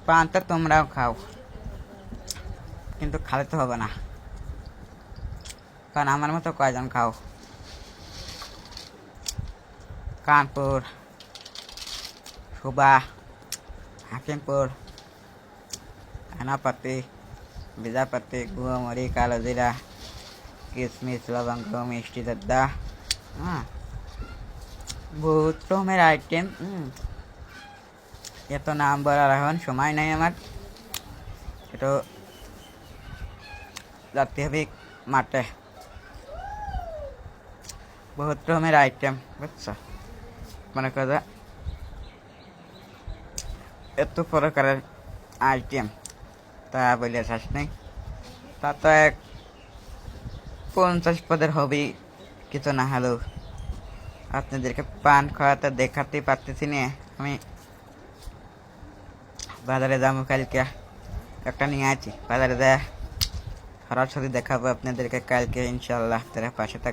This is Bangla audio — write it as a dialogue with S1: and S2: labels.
S1: পানটা তোমরাও খাও, কিন্তু খালে তো হবে না, কারণ আমার মতো কয়জন খাও। কানপুর, সুবা, হাকিমপুর, থানাপাতি, বিজাপাতি, গুয়ামরি, কালো জিরা, কিশমিশ, লবঙ্গ, মিষ্টি দদ্দা, হ্যাঁ, বহুত রকমের আইটেম। এত নাম বলার এখন সময় নেই আমার, একটু যাতে হবে মাঠে। বহুত রকমের আইটেম, বুঝছো? মনে করো এত প্রকারের আইটেম, তা বলে শেষ নেই। তা তো 50 পদের হবেই, কিছু না হলেও। আপনাদেরকে পান খাওয়াতে দেখাতে পারতেছি না। আমি বাজারে যাবো কালকে, একটা নিয়ে আছি, বাজারে যায় সরাসরি দেখাবো আপনাদেরকে কালকে ইনশাল্লাহ। তারা পাশে থাক।